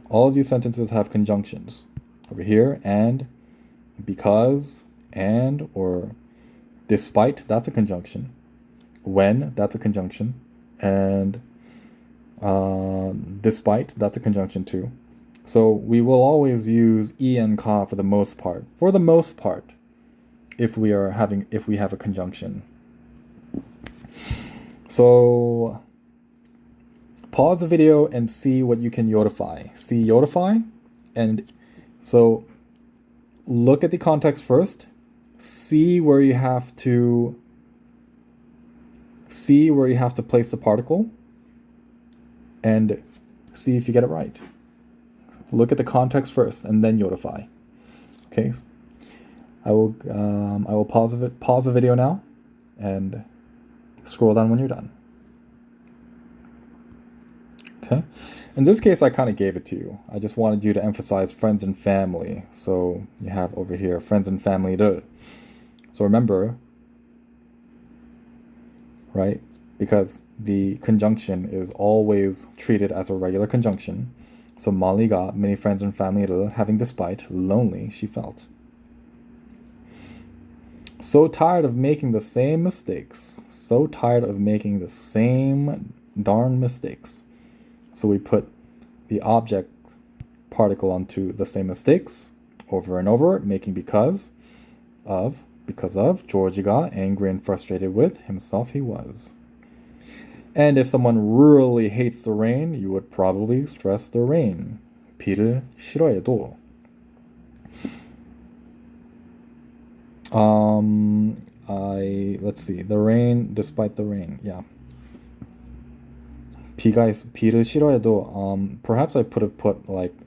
All of these sentences have conjunctions over here, and, because, and, or despite, that's a conjunction. When, that's a conjunction. And despite, that's a conjunction too. So we will always use 이 and 가 for the most part. For the most part, if we have a conjunction. So pause the video and see what you can yodify. See yodify, and so look at the context first. See where you have to place the particle, and see if you get it right. Look at the context first, and then Yodify. Okay. I will pause the video now, and scroll down when you're done. Okay. In this case, I kind of gave it to you. I just wanted you to emphasize friends and family. So you have over here friends and family. So remember, right? Because the conjunction is always treated as a regular conjunction. So 멀리가 many friends and family, having despite, lonely she felt. So tired of making the same mistakes. So tired of making the same darn mistakes. So we put the object particle onto the same mistakes over and over, making because of Georgie angry and frustrated with himself he was. And if someone really hates the rain, you would probably stress the rain. 비를 싫어해도. Let's see. The rain, despite the rain. Yeah. 비를 싫어해도. Perhaps I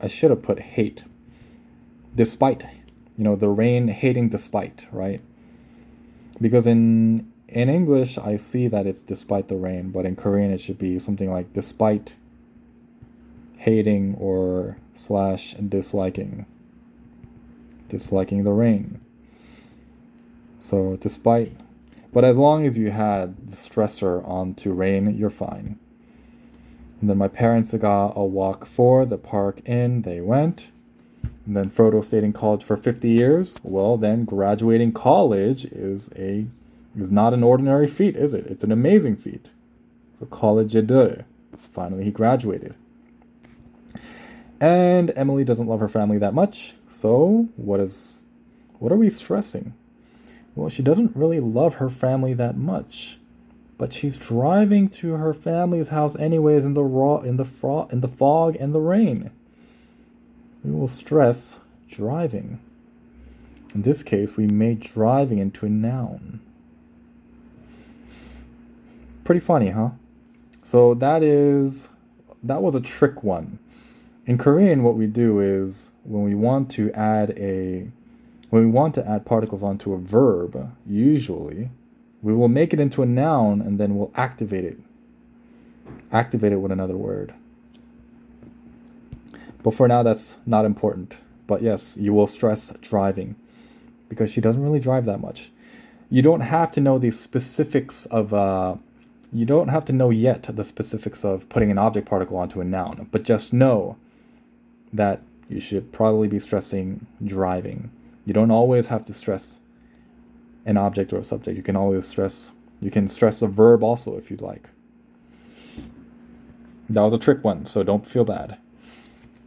should have put hate. Despite. The rain hating despite, right? Because in English, I see that it's despite the rain, but in Korean, it should be something like despite hating or / disliking the rain. So despite, but as long as you had the stressor onto rain, you're fine. And then my parents got a walk for the park in, they went. And then Frodo stayed in college for 50 years. Well, then graduating college is not an ordinary feat, is it? It's an amazing feat. So college들. Finally, he graduated. And Emily doesn't love her family that much. So what are we stressing? Well, she doesn't really love her family that much. But she's driving to her family's house anyways in the fog and the rain. We will stress driving. In this case, we made driving into a noun. Pretty funny, huh? So that was a trick one. In Korean, what we do is when we want to add particles onto a verb, usually we will make it into a noun and then we'll activate it. Activate it with another word. But for now, that's not important. But yes, you will stress driving because she doesn't really drive that much. You don't have to know the specifics of, you don't have to know yet the specifics of putting an object particle onto a noun, but just know that you should probably be stressing driving. You don't always have to stress an object or a subject. You can stress a verb also if you'd like. That was a trick one, so don't feel bad.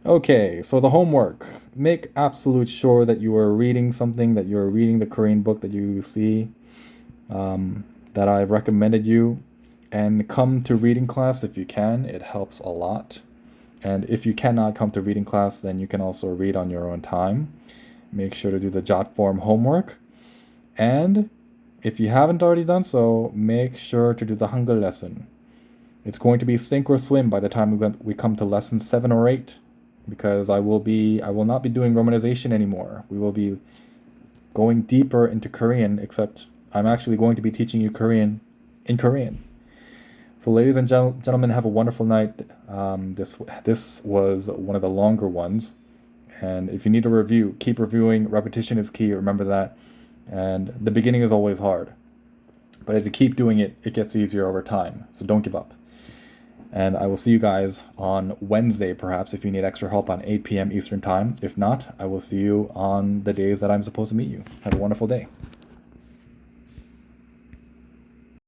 Okay, so the homework. Make absolute sure that you are reading something, that you're reading the Korean book that you see, that I've recommended you, and come to reading class if you can. It helps a lot. And if you cannot come to reading class, then you can also read on your own time. Make sure to do the jot form homework. And if you haven't already done so, make sure to do the Hangul lesson. It's going to be sink or swim by the time we come to lesson 7 or 8. Because I will not be doing romanization anymore. We will be going deeper into Korean, except I'm actually going to be teaching you Korean in Korean. So ladies and gentlemen, have a wonderful night. This was one of the longer ones. And if you need a review, keep reviewing. Repetition is key, remember that. And the beginning is always hard. But as you keep doing it, it gets easier over time. So don't give up. And I will see you guys on Wednesday, perhaps, if you need extra help on 8 p.m. Eastern Time. If not, I will see you on the days that I'm supposed to meet you. Have a wonderful day.